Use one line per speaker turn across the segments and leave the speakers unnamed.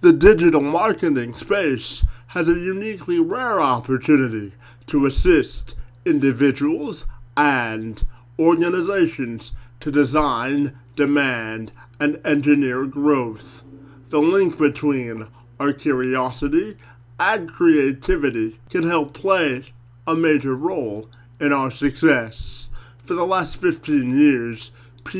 The digital marketing space has a uniquely rare opportunity to assist individuals and organizations to design, demand, and engineer growth. The link between our curiosity and creativity can help play a major role in our success. For the last 15 years,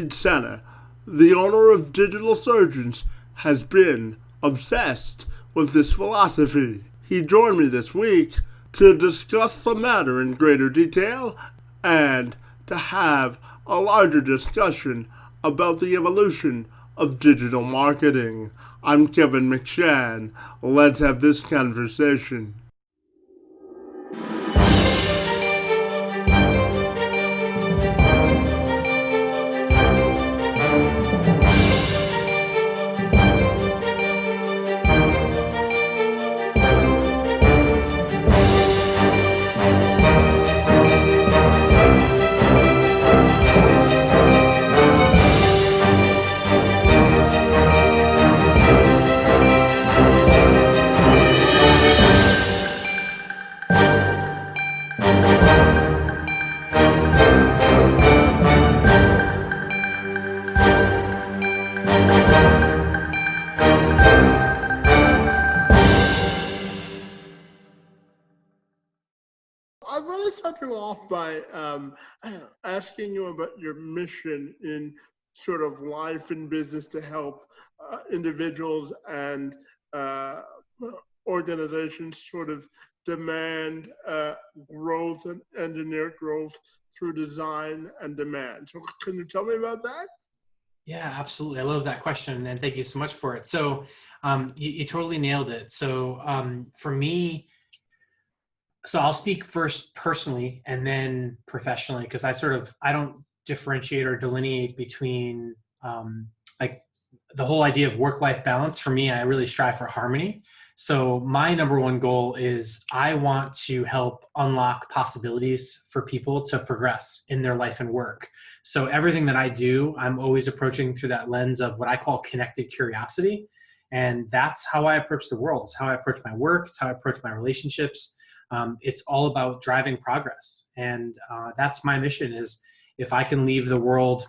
Sena, the owner of Digital Surgeons, has been obsessed with this philosophy. He joined me this week to discuss the matter in greater detail and to have a larger discussion about the evolution of digital marketing. I'm Kevin McShann. Let's have this conversation. I want to start you off by asking you about your mission in sort of life and business to help individuals and uh, organizations sort of demand growth and engineer growth through design and demand. So can you tell me about that?
Yeah, absolutely. I love that question, and thank you so much for it. So, you totally nailed it. So, for me, so I'll speak first personally and then professionally because I don't differentiate or delineate between like the whole idea of work-life balance. For me, I really strive for harmony. So my number one goal is I want to help unlock possibilities for people to progress in their life and work. So everything that I do, I'm always approaching through that lens of what I call connected curiosity. And that's how I approach the world. It's how I approach my work. It's how I approach my relationships. It's all about driving progress. And that's my mission is if I can leave the world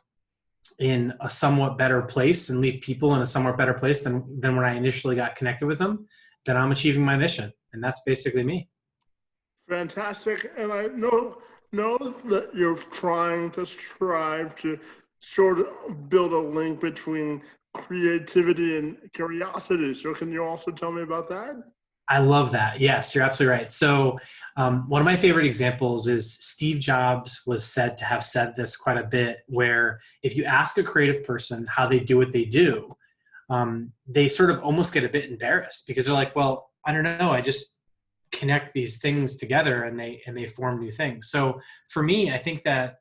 in a somewhat better place and leave people in a somewhat better place than when I initially got connected with them, then I'm achieving my mission. And that's basically me.
Fantastic. And I know that you're trying to strive to sort of build a link between creativity and curiosity. So can you also tell me about that?
I love that. Yes, you're absolutely right. So, one of my favorite examples is Steve Jobs was said to have said this quite a bit, where if you ask a creative person how they do what they do, they sort of almost get a bit embarrassed because they're like, well, I don't know. I just connect these things together and they form new things. So for me, I think that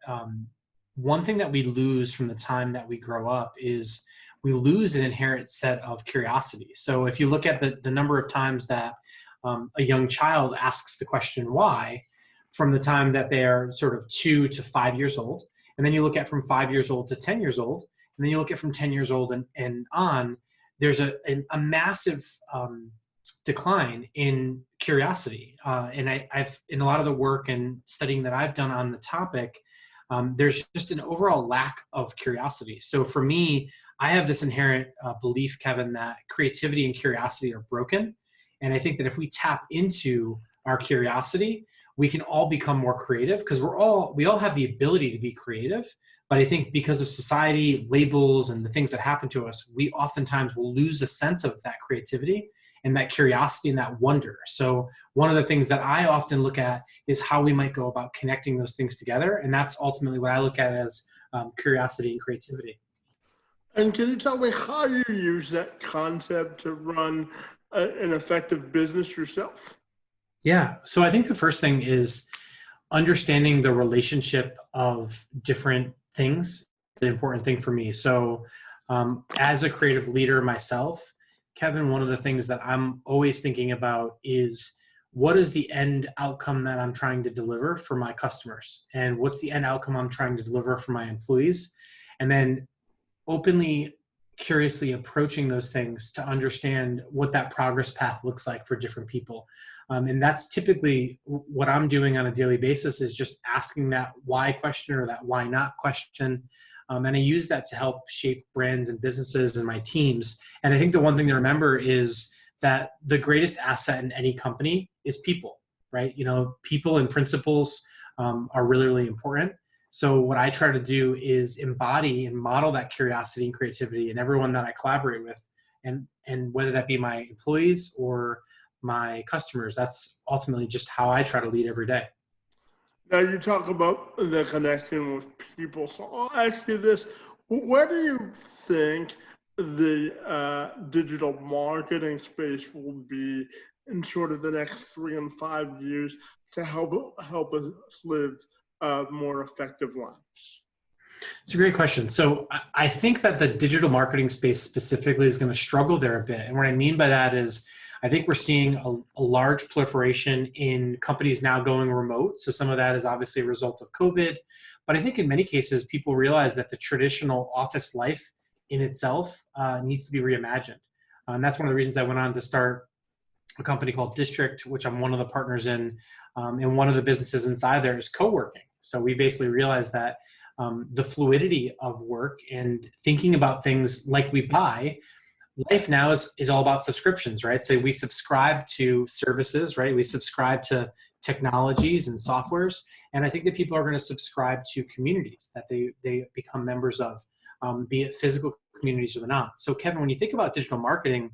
one thing that we lose from the time that we grow up is we lose an inherent set of curiosity. So if you look at the number of times that a young child asks the question why, from the time that they are sort of 2 to 5 years old, and then you look at from 5 years old to 10 years old, and then you look at from 10 years old and on, there's a massive decline in curiosity. And I've, in a lot of the work and studying that I've done on the topic, there's just an overall lack of curiosity. So for me, I have this inherent belief, Kevin, that creativity and curiosity are broken. And I think that if we tap into our curiosity, we can all become more creative because we all have the ability to be creative. But I think because of society, labels, and the things that happen to us, we oftentimes will lose a sense of that creativity and that curiosity and that wonder. So one of the things that I often look at is how we might go about connecting those things together. And that's ultimately what I look at as curiosity and creativity.
And can you tell me how you use that concept to run an effective business yourself?
Yeah. So I think the first thing is understanding the relationship of different things, the important thing for me. So, as a creative leader myself, Kevin, one of the things that I'm always thinking about is what is the end outcome that I'm trying to deliver for my customers? And what's the end outcome I'm trying to deliver for my employees? And then openly curiously approaching those things to understand what that progress path looks like for different people. And that's typically what I'm doing on a daily basis, is just asking that why question or that why not question. And I use that to help shape brands and businesses and my teams. And I think the one thing to remember is that the greatest asset in any company is people, right? You know, people and principles are really, really important. So what I try to do is embody and model that curiosity and creativity in everyone that I collaborate with, and whether that be my employees or my customers. That's ultimately just how I try to lead every day.
Now you talk about the connection with people, so I'll ask you this: where do you think the digital marketing space will be in sort of the next 3 and 5 years to help us live more effective lives?
It's a great question. So I think that the digital marketing space specifically is going to struggle there a bit. And what I mean by that is I think we're seeing a large proliferation in companies now going remote. So some of that is obviously a result of COVID. But I think in many cases, people realize that the traditional office life in itself needs to be reimagined. And that's one of the reasons I went on to start a company called District, which I'm one of the partners in. And one of the businesses inside there is co-working. So we basically realized that the fluidity of work and thinking about things like we buy, life now is all about subscriptions, right? So we subscribe to services, right? We subscribe to technologies and softwares. And I think that people are going to subscribe to communities that they become members of, be it physical communities or not. So Kevin, when you think about digital marketing,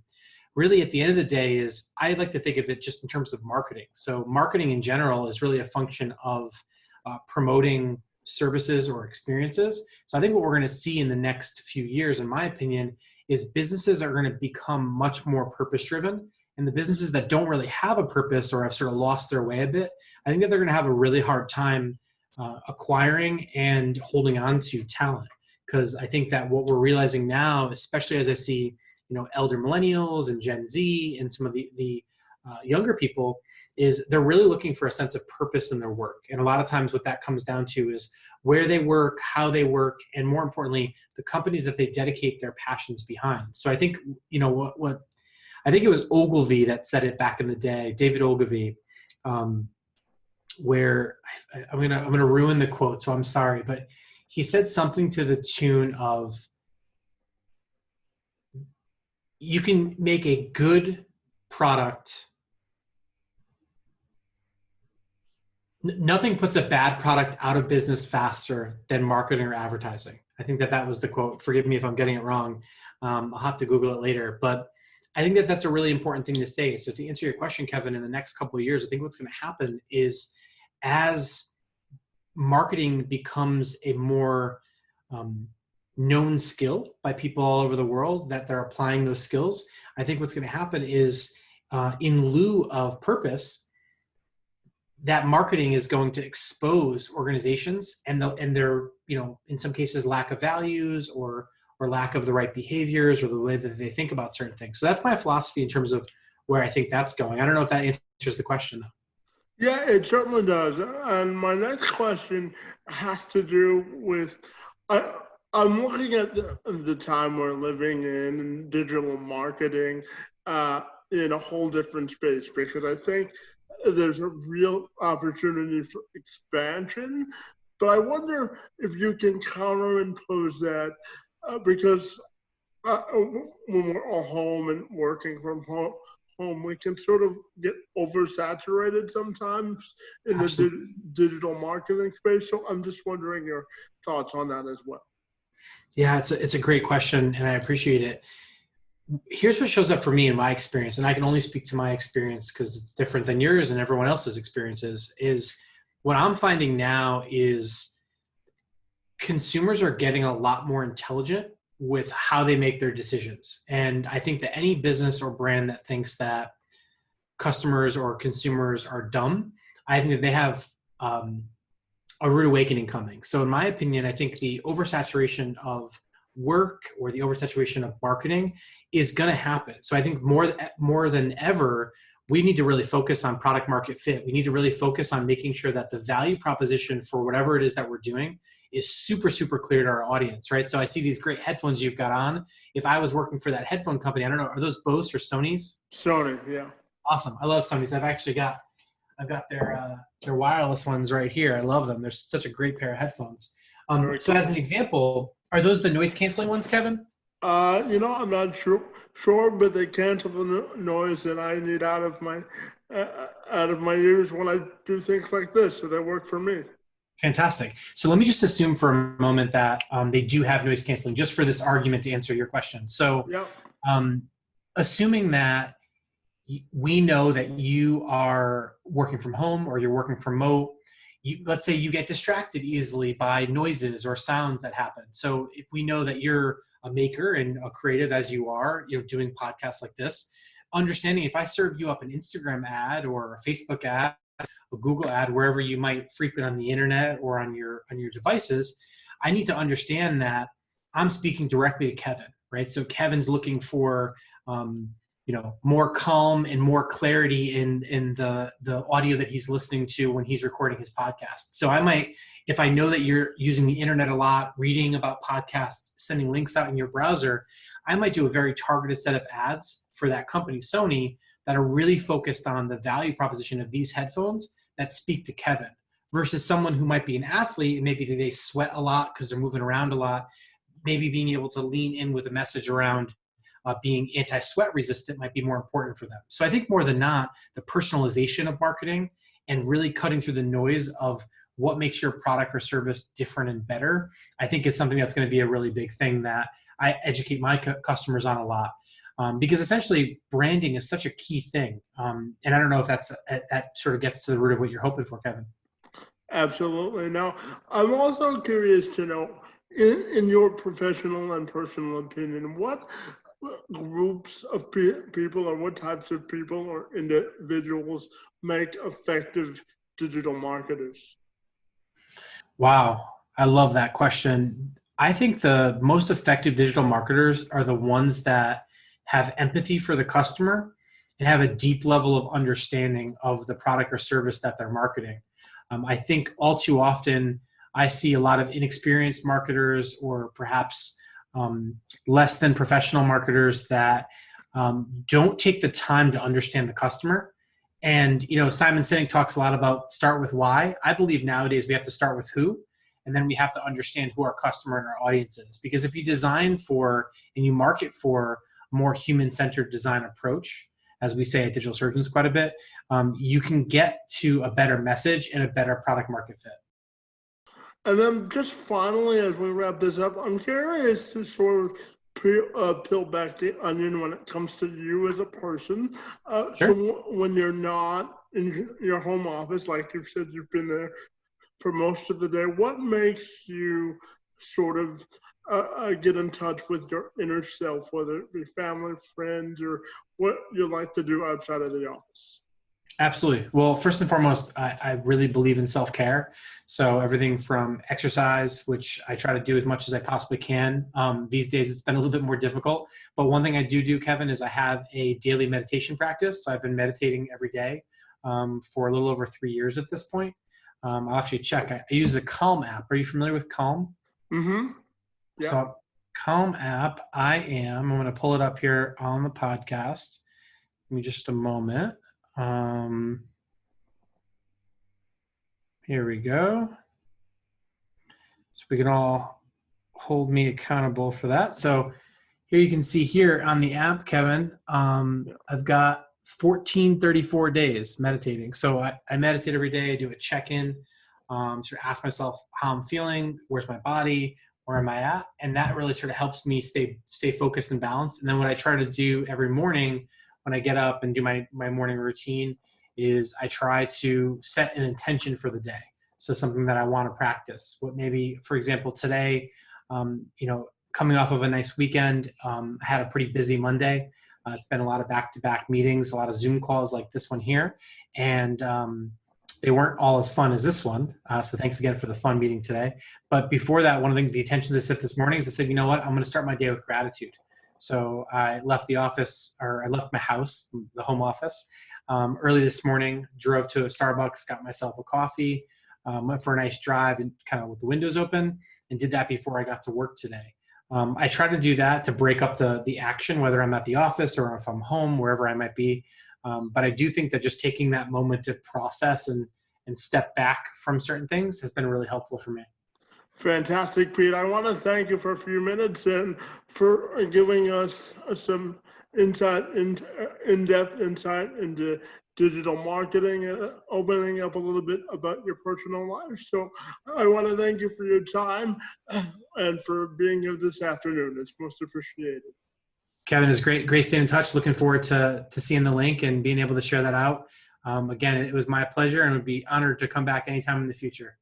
really at the end of the day is I like to think of it just in terms of marketing. So marketing in general is really a function of promoting services or experiences. So I think what we're going to see in the next few years, in my opinion, is businesses are going to become much more purpose-driven. And the businesses that don't really have a purpose or have sort of lost their way a bit, I think that they're going to have a really hard time acquiring and holding on to talent. Because I think that what we're realizing now, especially as I see, elder millennials and Gen Z and some of the younger people, is they're really looking for a sense of purpose in their work. And a lot of times what that comes down to is where they work, how they work, and more importantly, the companies that they dedicate their passions behind. So I think, what I think it was Ogilvy that said it back in the day, David Ogilvy, where I'm gonna ruin the quote, so I'm sorry, but he said something to the tune of, you can make a good product. Nothing puts a bad product out of business faster than marketing or advertising. I think that was the quote. Forgive me if I'm getting it wrong. I'll have to Google it later. But I think that that's a really important thing to say. So to answer your question, Kevin, in the next couple of years, I think what's going to happen is as marketing becomes a more known skill by people all over the world, that they're applying those skills, I think what's going to happen is in lieu of purpose, that marketing is going to expose organizations and their, in some cases, lack of values or lack of the right behaviors or the way that they think about certain things. So that's my philosophy in terms of where I think that's going. I don't know if that answers the question, though.
Yeah, it certainly does. And my next question has to do with, I'm looking at the time we're living in digital marketing in a whole different space, because I think there's a real opportunity for expansion. But I wonder if you can counterimpose that because when we're all home and working from home, we can sort of get oversaturated sometimes in the digital marketing space. So I'm just wondering your thoughts on that as well.
Yeah, it's a great question, and I appreciate it. Here's what shows up for me in my experience, and I can only speak to my experience because it's different than yours and everyone else's experiences, is what I'm finding now is consumers are getting a lot more intelligent with how they make their decisions. And I think that any business or brand that thinks that customers or consumers are dumb, I think that they have a rude awakening coming. So in my opinion, I think the oversaturation of work or the oversaturation of marketing is going to happen. So I think more than ever, we need to really focus on product market fit. We need to really focus on making sure that the value proposition for whatever it is that we're doing is super, super clear to our audience, right? So I see these great headphones you've got on. If I was working for that headphone company, I don't know, are those Bose or Sony's?
Sony, yeah.
Awesome. I love Sony's. I've got their wireless ones right here. I love them. They're such a great pair of headphones. So
Cool.
as an example, are those the noise canceling ones, Kevin?
I'm not sure, but they cancel the noise that I need out of my ears when I do things like this, so they work for me.
Fantastic. So let me just assume for a moment that they do have noise canceling, just for this argument to answer your question. So
Yep.
um, assuming that we know that you are working from home or you're working from remote, let's say you get distracted easily by noises or sounds that happen. So if we know that you're a maker and a creative as you are, doing podcasts like this, understanding if I serve you up an Instagram ad or a Facebook ad, a Google ad, wherever you might frequent on the internet or on your devices, I need to understand that I'm speaking directly to Kevin, right? So Kevin's looking for more calm and more clarity in the audio that he's listening to when he's recording his podcast. So I might, if I know that you're using the internet a lot, reading about podcasts, sending links out in your browser, I might do a very targeted set of ads for that company, Sony, that are really focused on the value proposition of these headphones that speak to Kevin versus someone who might be an athlete and maybe they sweat a lot because they're moving around a lot. Maybe being able to lean in with a message around being anti-sweat resistant might be more important for them. So I think more than not, the personalization of marketing and really cutting through the noise of what makes your product or service different and better, I think is something that's going to be a really big thing that I educate my customers on a lot. Because essentially branding is such a key thing. And I don't know if that sort of gets to the root of what you're hoping for, Kevin.
Absolutely. Now, I'm also curious to know, in your professional and personal opinion, what groups of people or what types of people or individuals make effective digital marketers?
Wow. I love that question. I think the most effective digital marketers are the ones that have empathy for the customer and have a deep level of understanding of the product or service that they're marketing. I think all too often I see a lot of inexperienced marketers or perhaps less than professional marketers that don't take the time to understand the customer. And Simon Sinek talks a lot about start with why. I believe nowadays we have to start with who, and then we have to understand who our customer and our audience is. Because if you design for and you market for a more human-centered design approach, as we say at Digital Surgeons quite a bit, you can get to a better message and a better product market fit.
And then just finally, as we wrap this up, I'm curious to sort of peel back the onion when it comes to you as a person.
Sure.
So when you're not in your home office, like you've said, you've been there for most of the day, what makes you sort of get in touch with your inner self, whether it be family, friends, or what you like to do outside of the office?
Absolutely. Well, first and foremost, I really believe in self-care. So everything from exercise, which I try to do as much as I possibly can. These days, it's been a little bit more difficult. But one thing I do, Kevin, is I have a daily meditation practice. So I've been meditating every day for a little over 3 years at this point. I'll actually check. I use the Calm app. Are you familiar with Calm?
Mm-hmm. Yeah.
So Calm app, I'm going to pull it up here on the podcast. Give me just a moment. Here we go. So we can all hold me accountable for that. So here you can see here on the app, Kevin, I've got 1434 days meditating. So I meditate every day. I do a check-in, sort of ask myself how I'm feeling, where's my body, where am I at? And that really sort of helps me stay focused and balanced. And then what I try to do every morning when I get up and do my morning routine is I try to set an intention for the day. So something that I want to practice. What maybe, for example, today, coming off of a nice weekend, I had a pretty busy Monday. It's been a lot of back-to-back meetings, a lot of Zoom calls like this one here. And they weren't all as fun as this one. So thanks again for the fun meeting today. But before that, one of the intentions I set this morning is I said, you know what, I'm going to start my day with gratitude. So I left the office, or I left my house, the home office, early this morning, drove to a Starbucks, got myself a coffee, went for a nice drive and kind of with the windows open, and did that before I got to work today. I try to do that to break up the action, whether I'm at the office or if I'm home, wherever I might be. But I do think that just taking that moment to process and step back from certain things has been really helpful for me.
Fantastic, Pete. I want to thank you for a few minutes and for giving us some in-depth insight into digital marketing and opening up a little bit about your personal life. So I want to thank you for your time and for being here this afternoon. It's most appreciated.
Kevin, it's great staying in touch. Looking forward to seeing the link and being able to share that out. Again, it was my pleasure, and would be honored to come back anytime in the future.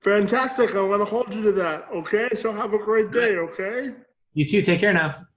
Fantastic. I want to hold you to that. Okay. So have a great day. Okay.
You too. Take care now.